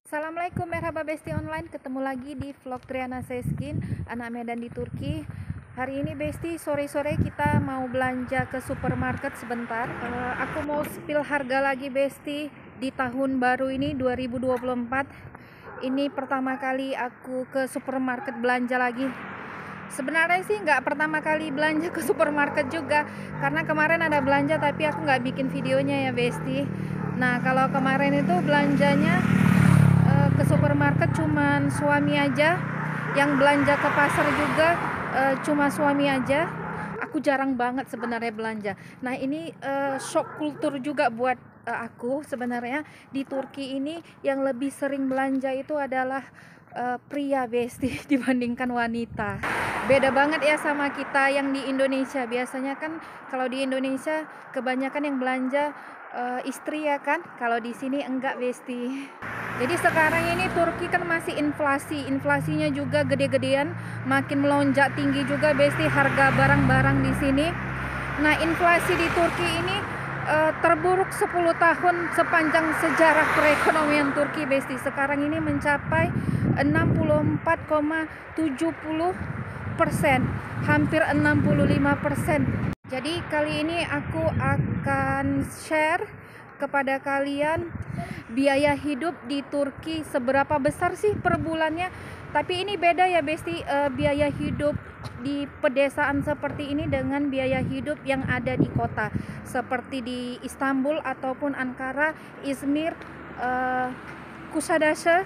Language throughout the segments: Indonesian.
Assalamualaikum, merhaba Besti Online. Ketemu lagi di vlog Triana Seskin, anak Medan di Turki. Hari ini Besti, sore-sore kita mau belanja ke supermarket sebentar. Aku mau spill harga lagi Besti di tahun baru ini 2024. Ini pertama kali aku ke supermarket belanja lagi. Sebenarnya sih nggak pertama kali belanja ke supermarket juga, karena kemarin ada belanja tapi aku nggak bikin videonya ya Besti. Nah, kalau kemarin itu belanjanya ke supermarket cuman suami aja, yang belanja ke pasar juga cuma suami aja. Aku jarang banget sebenarnya belanja. Nah, ini shock kultur juga buat aku sebenarnya. Di Turki ini yang lebih sering belanja itu adalah pria Besti dibandingkan wanita. Beda banget ya sama kita yang di Indonesia. Biasanya kan kalau di Indonesia kebanyakan yang belanja istri ya kan. Kalau di sini enggak Besti. Jadi sekarang ini Turki kan masih inflasinya juga gede-gedean, makin melonjak tinggi juga Besti harga barang-barang di sini. Nah, inflasi di Turki ini terburuk 10 tahun sepanjang sejarah perekonomian Turki Besti. Sekarang ini mencapai 64,70%, hampir 65%. Jadi kali ini aku akan share kepada kalian biaya hidup di Turki seberapa besar sih per bulannya. Tapi ini beda ya Besti, biaya hidup di pedesaan seperti ini dengan biaya hidup yang ada di kota seperti di Istanbul ataupun Ankara, Izmir, Kuşadası.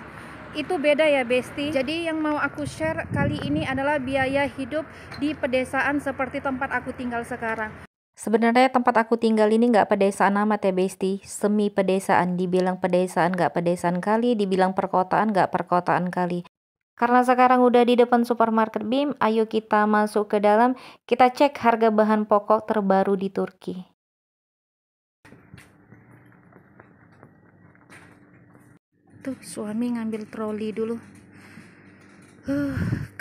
Itu beda ya Besti. Jadi yang mau aku share kali ini adalah biaya hidup di pedesaan seperti tempat aku tinggal sekarang. Sebenarnya tempat aku tinggal ini nggak pedesaan amat ya Besti, semi pedesaan, dibilang pedesaan nggak pedesaan kali, dibilang perkotaan nggak perkotaan kali. Karena sekarang udah di depan supermarket BIM, ayo kita masuk ke dalam, kita cek harga bahan pokok terbaru di Turki. Tuh, suami ngambil troli dulu.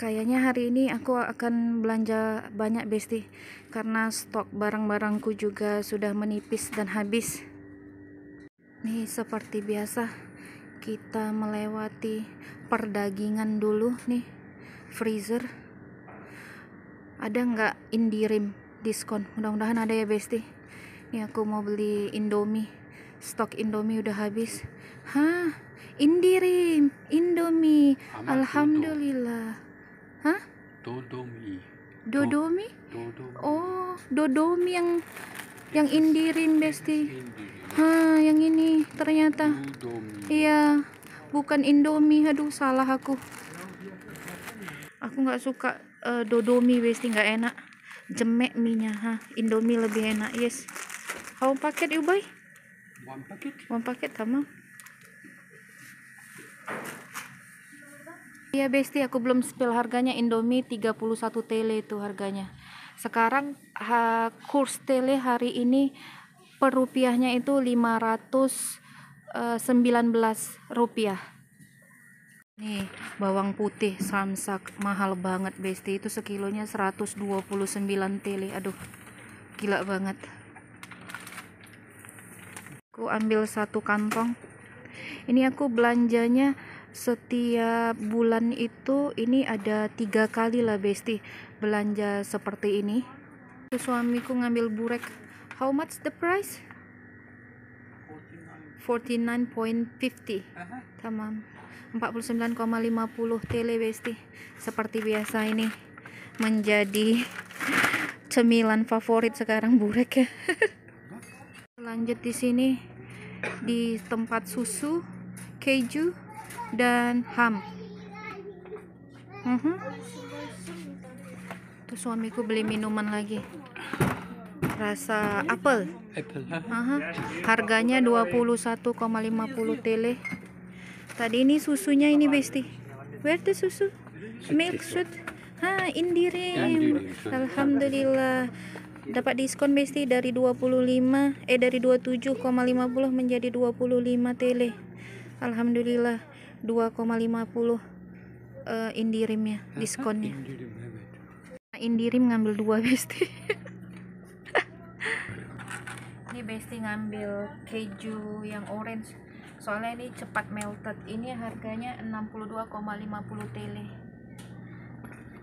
Kayaknya hari ini aku akan belanja banyak Besti, karena stok barang-barangku juga sudah menipis dan habis. Nih, seperti biasa kita melewati perdagingan dulu nih. Freezer ada nggak Indirim diskon? Mudah-mudahan ada ya Besti. Nih aku mau beli Indomie, stok Indomie udah habis. Hah, Indirim Indomie, alhamdulillah. Hah? Dodomi? Oh, Dodomi yang Indirim Besti. Hah, yang ini ternyata. Iya, bukan Indomie. Aduh, salah aku. Aku nggak suka Dodomi Besti, nggak enak. Jemek mie-nya. Hah, Indomie lebih enak. Yes. How paket you buy? One packet tamam. Ya Besti, aku belum spill harganya. Indomie 31 TL itu harganya. Sekarang kurs TL hari ini per rupiahnya itu 519 rupiah. Nih, bawang putih samsak mahal banget Besti, itu sekilonya 129 TL. Aduh, gila banget. Aku ambil satu kantong. Ini aku belanjanya setiap bulan itu, ini ada 3 kali lah Besti belanja seperti ini. Suamiku ngambil burek. How much the price? 49.50. Tamam. 49,50 TL Besti. Seperti biasa ini menjadi cemilan favorit sekarang, burek ya. Lanjut di sini di tempat susu, keju dan ham. Tuh suamiku beli minuman lagi. Rasa apel. Harganya 21,50 TL. Tadi ini susunya ini Besti. Where the susu? Milk shoot. Indirim. Alhamdulillah. Dapat diskon Besti dari 27,50 menjadi 25 TL. Alhamdulillah 2,50 indirimnya, diskonnya. Indirim ngambil 2 Besti. Ini Besti ngambil keju yang orange soalnya ini cepat melted. Ini harganya 62,50 TL.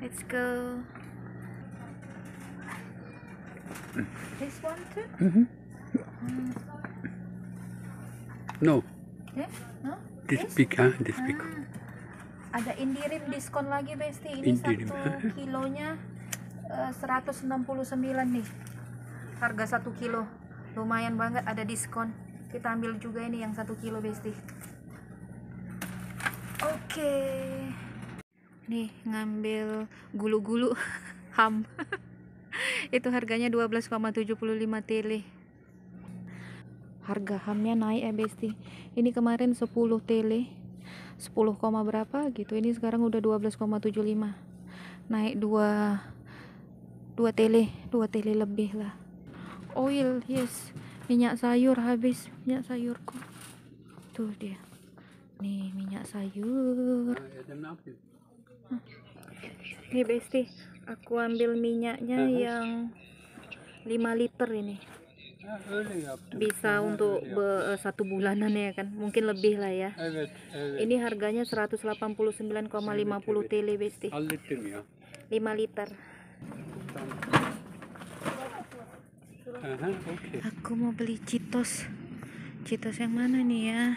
Let's go. This one too? No, Yeah? No? this big, huh? This big. Ada indirim diskon lagi Besti. Ini Indirim. 1 kilonya 169 nih. Harga 1 kilo. Lumayan banget, ada diskon. Kita ambil juga ini yang 1 kilo Besti. Oke. Nih ngambil gulu-gulu ham. Itu harganya 12,75 TL. Harga hamnya naik ya Besti. Ini kemarin 10 TL, 10, berapa gitu. Ini sekarang udah 12,75. Naik 2 TL lebih lah. Oil, yes. Minyak sayur habis, minyak sayurku. Tuh dia. Nih minyak sayur. Nih Besti, aku ambil minyaknya yang 5 liter ini. Bisa untuk 1 bulanan ya kan, mungkin lebih lah ya. Ini harganya 189,50 TL Besti. 5 liter. Aku mau beli Cheetos. Cheetos yang mana nih ya?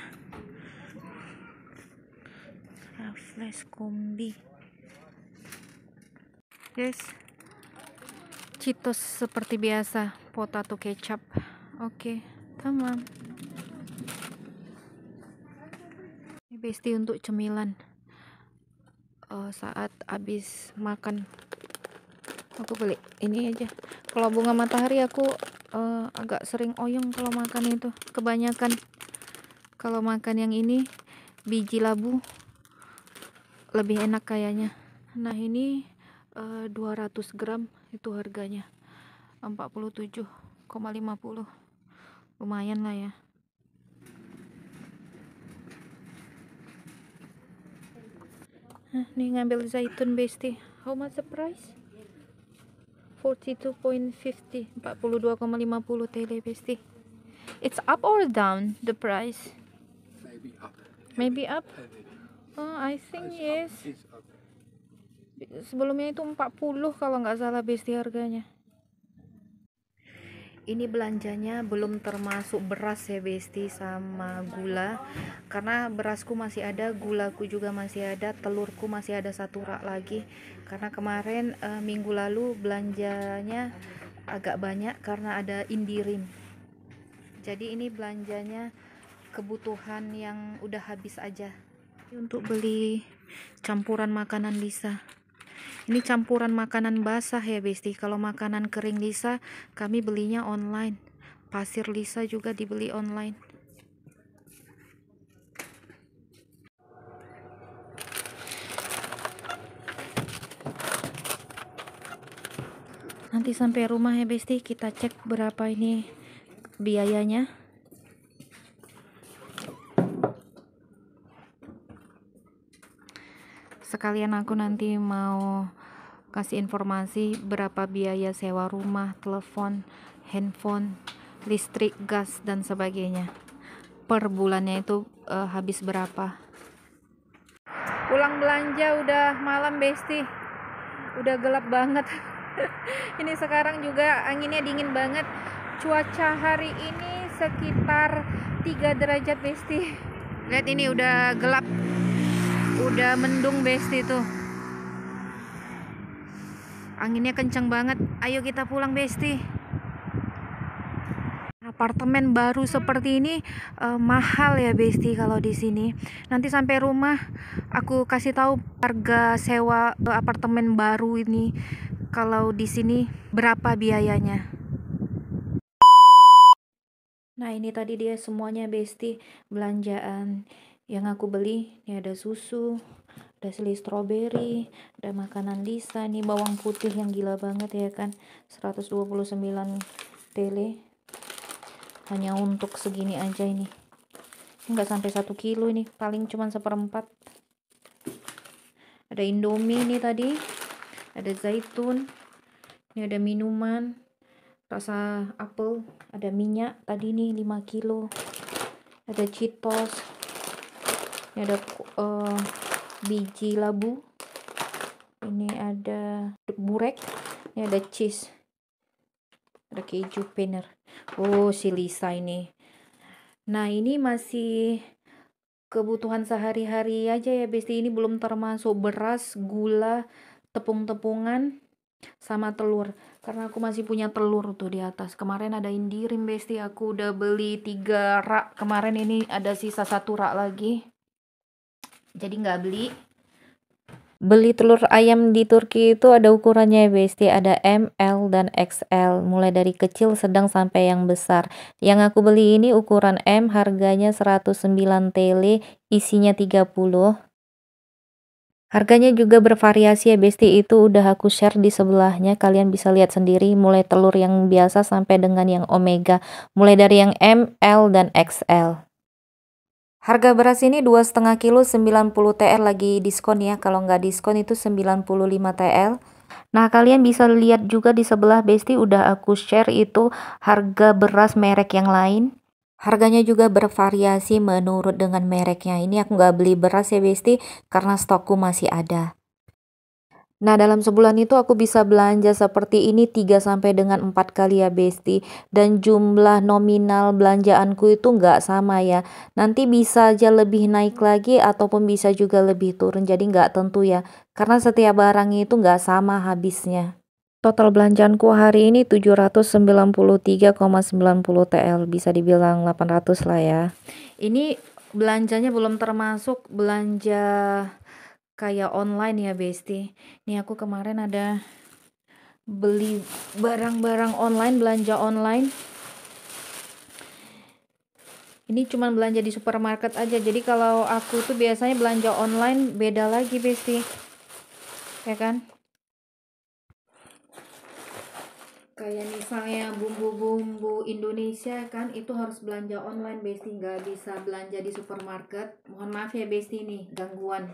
Flash kombi. Yes. Cheetos seperti biasa, potato kecap. Oke, tamam. Ini Besti untuk cemilan. Saat habis makan, aku beli ini aja. Kalau bunga matahari aku agak sering oyong kalau makan itu. Kebanyakan kalau makan yang ini biji labu lebih enak kayaknya. Nah ini 200 gram itu harganya 47,50. Lumayan lah ya. Nih ngambil zaitun Besti. How much the price? 42.50, 42,50 TL Besti. It's up or down the price? Maybe up. Maybe up. Oh, I think yes. It's up. Sebelumnya itu 40 kalau nggak salah Besti harganya. Ini belanjanya belum termasuk beras ya Besti sama gula, karena berasku masih ada, gulaku juga masih ada, telurku masih ada 1 rak lagi, karena kemarin minggu lalu belanjanya agak banyak karena ada indirim. Jadi ini belanjanya kebutuhan yang udah habis aja. Untuk beli campuran makanan Lisa. Ini campuran makanan basah ya Besti. Kalau makanan kering Lisa kami belinya online. Pasir Lisa juga dibeli online. Nanti sampai rumah ya Besti, kita cek berapa ini biayanya. Sekalian aku nanti mau kasih informasi berapa biaya sewa rumah, telepon, handphone, listrik, gas, dan sebagainya. Per bulannya itu habis berapa. Pulang belanja udah malam Besti. Udah gelap banget. Ini sekarang juga anginnya dingin banget. Cuaca hari ini sekitar 3 derajat Besti. Lihat ini udah gelap. Udah mendung Besti tuh. Anginnya kencang banget. Ayo kita pulang Besti. Apartemen baru seperti ini mahal ya Besti kalau di sini. Nanti sampai rumah aku kasih tahu harga sewa apartemen baru ini kalau di sini berapa biayanya. Nah, ini tadi dia semuanya Besti belanjaan yang aku beli. Ini ada susu, ada seli stroberi, ada makanan Lisa, nih bawang putih yang gila banget ya kan, 129 TL. Hanya untuk segini aja ini. Enggak sampai 1 kilo ini, paling cuma 1/4. Ada Indomie ini tadi, ada zaitun, ini ada minuman rasa apel, ada minyak tadi nih 5 kilo, ada Cheetos, Ini ada biji labu, ini ada burek, ini ada cheese, ada keju pener. Oh, si Lisa ini. Nah, ini masih kebutuhan sehari-hari aja ya Besti. Ini belum termasuk beras, gula, tepung-tepungan, sama telur. Karena aku masih punya telur tuh di atas. Kemarin ada indirim Besti, aku udah beli 3 rak. Kemarin ini ada sisa 1 rak lagi, jadi nggak beli. Beli telur ayam di Turki itu ada ukurannya ya Besti, ada M, L, dan XL, mulai dari kecil, sedang, sampai yang besar. Yang aku beli ini ukuran M, harganya 109 TL, isinya 30. Harganya juga bervariasi ya Besti, itu udah aku share di sebelahnya, kalian bisa lihat sendiri, mulai telur yang biasa sampai dengan yang omega, mulai dari yang M, L, dan XL. Harga beras ini 2,5 kilo 90 TL lagi diskon ya. Kalau nggak diskon itu 95 TL. Nah, kalian bisa lihat juga di sebelah Besti udah aku share itu harga beras merek yang lain. Harganya juga bervariasi menurut dengan mereknya. Ini aku nggak beli beras ya Besti karena stokku masih ada. Nah, dalam sebulan itu aku bisa belanja seperti ini 3 sampai dengan 4 kali ya Besti. Dan jumlah nominal belanjaanku itu nggak sama ya. Nanti bisa aja lebih naik lagi ataupun bisa juga lebih turun. Jadi nggak tentu ya. Karena setiap barang itu nggak sama habisnya. Total belanjaanku hari ini 793,90 TL. Bisa dibilang 800 lah ya. Ini belanjanya belum termasuk belanja kayak online ya Besti. Nih aku kemarin ada beli barang-barang online, belanja online. Ini cuma belanja di supermarket aja. Jadi kalau aku tuh biasanya belanja online beda lagi Besti, ya kan? Kayak misalnya bumbu-bumbu Indonesia kan itu harus belanja online Besti, nggak bisa belanja di supermarket. Mohon maaf ya Besti, nih gangguan.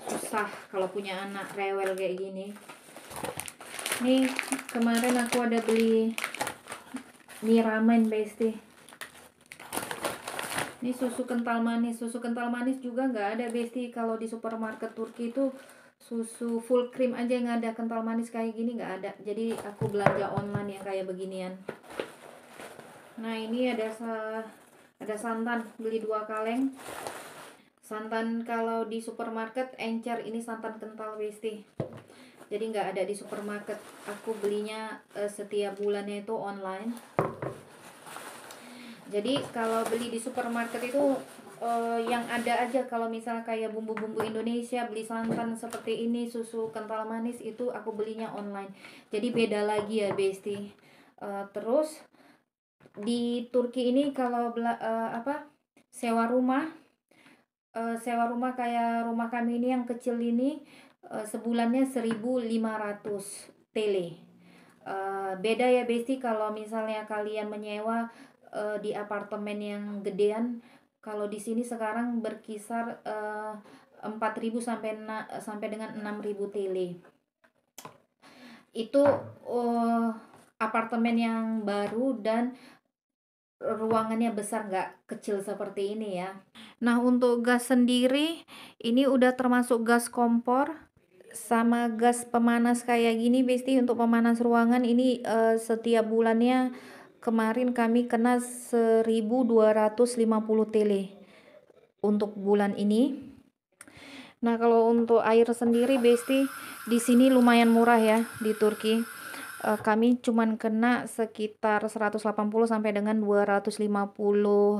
Susah kalau punya anak rewel kayak gini. Nih kemarin aku ada beli mie ramen Besti. Ini susu kental manis. Susu kental manis juga nggak ada Besti. Kalau di supermarket Turki itu susu full cream aja yang ada, kental manis kayak gini nggak ada. Jadi aku belanja online yang kayak beginian. Nah, ini ada santan, beli 2 kaleng. Santan kalau di supermarket encer, ini santan kental Besti. Jadi nggak ada di supermarket. Aku belinya setiap bulannya itu online. Jadi kalau beli di supermarket itu yang ada aja. Kalau misalnya kayak bumbu-bumbu Indonesia, beli santan seperti ini, susu kental manis, itu aku belinya online. Jadi beda lagi ya Besti. Terus di Turki ini kalau sewa rumah kayak rumah kami ini yang kecil ini sebulannya 1.500 TL. Beda ya Besti kalau misalnya kalian menyewa di apartemen yang gedean. Kalau di sini sekarang berkisar 4.000 sampai dengan 6.000 TL. Itu apartemen yang baru dan ruangannya besar, nggak kecil seperti ini ya. Nah, untuk gas sendiri ini udah termasuk gas kompor sama gas pemanas kayak gini Besti. Untuk pemanas ruangan ini setiap bulannya kemarin kami kena 1.250 TL untuk bulan ini. Nah, kalau untuk air sendiri Besti di sini lumayan murah ya di Turki. Kami cuman kena sekitar 180 sampai dengan 250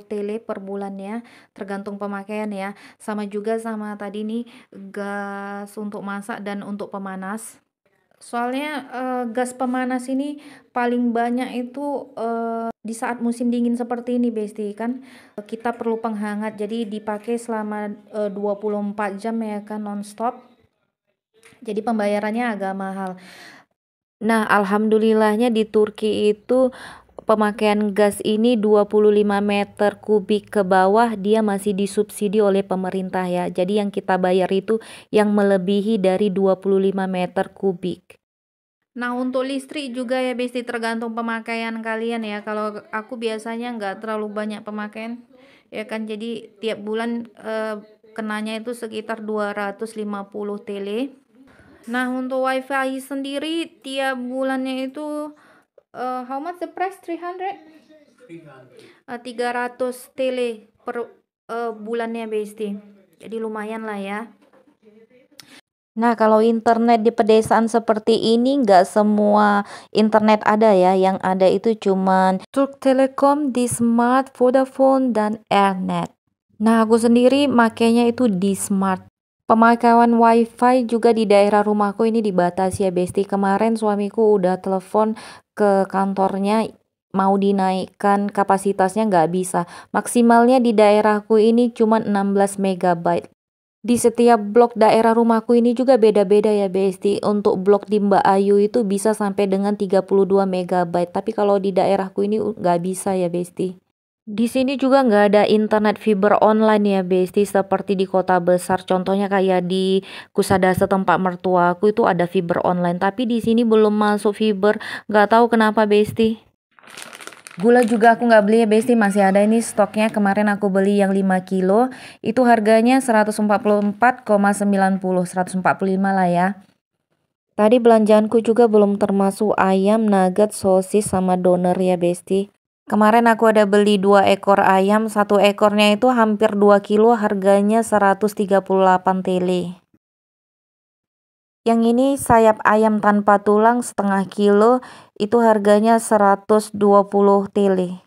TL per bulannya, tergantung pemakaian ya. Sama juga sama tadi nih gas untuk masak dan untuk pemanas. Soalnya gas pemanas ini paling banyak itu di saat musim dingin seperti ini Besti kan. Kita perlu penghangat, jadi dipakai selama 24 jam ya kan, nonstop. Jadi pembayarannya agak mahal. Nah, alhamdulillahnya di Turki itu pemakaian gas ini 25 meter kubik ke bawah dia masih disubsidi oleh pemerintah ya. Jadi yang kita bayar itu yang melebihi dari 25 meter kubik. Nah, untuk listrik juga ya Besti, tergantung pemakaian kalian ya. Kalau aku biasanya nggak terlalu banyak pemakaian ya kan, jadi tiap bulan kenanya itu sekitar 250 TL. Nah, untuk wifi sendiri tiap bulannya itu how much the price? 300 TL per bulannya Besti. Jadi lumayan lah ya. Nah, kalau internet di pedesaan seperti ini nggak semua internet ada ya. Yang ada itu cuman Turk Telekom, Dismart, Vodafone, dan Airnet. Nah, aku sendiri makainya itu Dismart. Pemakaian wifi juga di daerah rumahku ini dibatasi ya Besti. Kemarin suamiku udah telepon ke kantornya mau dinaikkan kapasitasnya nggak bisa. Maksimalnya di daerahku ini cuma 16 MB. Di setiap blok daerah rumahku ini juga beda-beda ya Besti. Untuk blok di Mbak Ayu itu bisa sampai dengan 32 MB. Tapi kalau di daerahku ini nggak bisa ya Besti. Di sini juga nggak ada internet fiber online ya Besti, seperti di kota besar. Contohnya kayak di Kusadasa tempat mertuaku itu ada fiber online. Tapi di sini belum masuk fiber. Nggak tahu kenapa Besti. Gula juga aku nggak beli ya Besti, masih ada ini stoknya. Kemarin aku beli yang 5 kilo, itu harganya 144,90, 145 lah ya. Tadi belanjaanku juga belum termasuk ayam, nugget, sosis, sama doner ya Besti. Kemarin aku ada beli 2 ekor ayam, satu ekornya itu hampir 2 kilo, harganya 138 TL. Yang ini sayap ayam tanpa tulang setengah kilo, itu harganya 120 TL.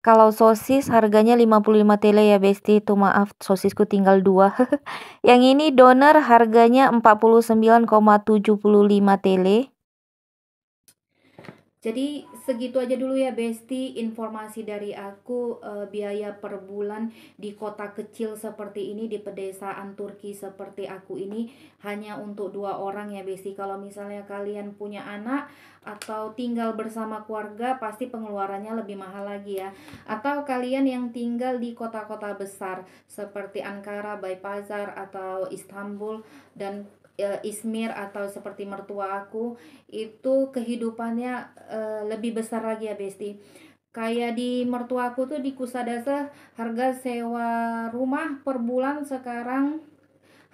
Kalau sosis harganya 55 TL ya Besti, itu maaf sosisku tinggal 2. Yang ini doner harganya 49,75 TL. Jadi segitu aja dulu ya Besti informasi dari aku, biaya per bulan di kota kecil seperti ini, di pedesaan Turki seperti aku ini, hanya untuk 2 orang ya Besti. Kalau misalnya kalian punya anak atau tinggal bersama keluarga, pasti pengeluarannya lebih mahal lagi ya. Atau kalian yang tinggal di kota-kota besar seperti Ankara, Baypazar, atau Istanbul, dan Izmir, atau seperti mertua aku, itu kehidupannya lebih besar lagi ya Besti. Kayak di mertua aku tuh di Kusadasa, harga sewa rumah per bulan sekarang,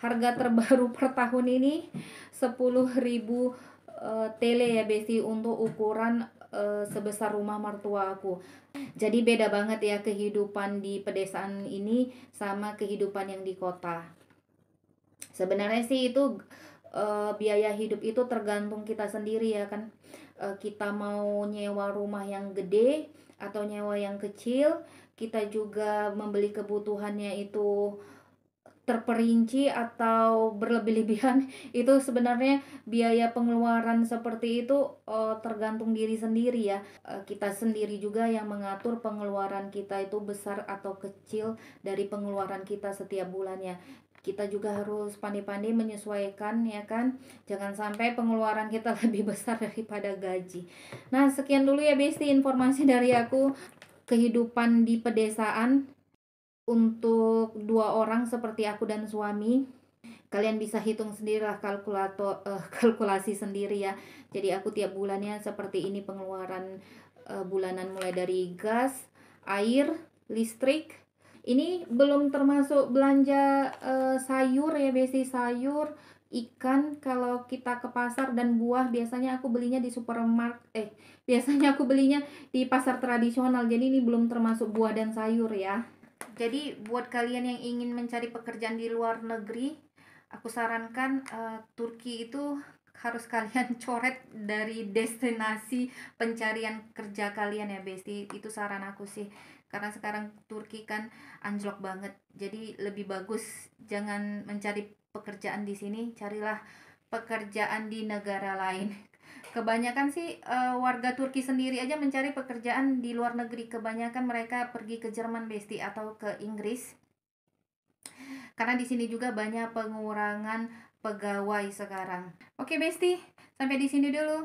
harga terbaru per tahun ini 10.000 TL ya Besti, untuk ukuran sebesar rumah mertua aku. Jadi beda banget ya kehidupan di pedesaan ini sama kehidupan yang di kota. Sebenarnya sih itu biaya hidup itu tergantung kita sendiri ya kan. Kita mau nyewa rumah yang gede atau nyewa yang kecil, kita juga membeli kebutuhannya itu terperinci atau berlebih-lebihan. Itu sebenarnya biaya pengeluaran seperti itu tergantung diri sendiri ya. Kita sendiri juga yang mengatur pengeluaran kita itu besar atau kecil dari pengeluaran kita setiap bulannya. Kita juga harus pandai-pandai menyesuaikan ya kan, jangan sampai pengeluaran kita lebih besar daripada gaji. Nah, sekian dulu ya Besti informasi dari aku kehidupan di pedesaan untuk 2 orang seperti aku dan suami. Kalian bisa hitung sendirilah, kalkulasi sendiri ya. Jadi aku tiap bulannya seperti ini pengeluaran bulanan, mulai dari gas, air, listrik. Ini belum termasuk belanja sayur ya Besti, sayur, ikan. Kalau kita ke pasar dan buah, biasanya aku belinya di supermarket, biasanya aku belinya di pasar tradisional. Jadi ini belum termasuk buah dan sayur ya. Jadi buat kalian yang ingin mencari pekerjaan di luar negeri, aku sarankan Turki itu harus kalian coret dari destinasi pencarian kerja kalian ya Besti. Itu saran aku sih, karena sekarang Turki kan anjlok banget. Jadi lebih bagus jangan mencari pekerjaan di sini, carilah pekerjaan di negara lain. Kebanyakan sih warga Turki sendiri aja mencari pekerjaan di luar negeri. Kebanyakan mereka pergi ke Jerman Besti, atau ke Inggris. Karena di sini juga banyak pengurangan pegawai sekarang. Oke Besti, sampai di sini dulu.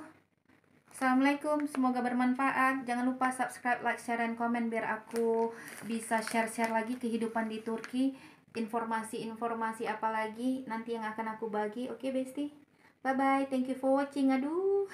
Assalamualaikum, semoga bermanfaat. Jangan lupa subscribe, like, share, dan komen biar aku bisa share-share lagi kehidupan di Turki. Informasi-informasi apa lagi nanti yang akan aku bagi. Oke Besti, bye-bye. Thank you for watching. Aduh.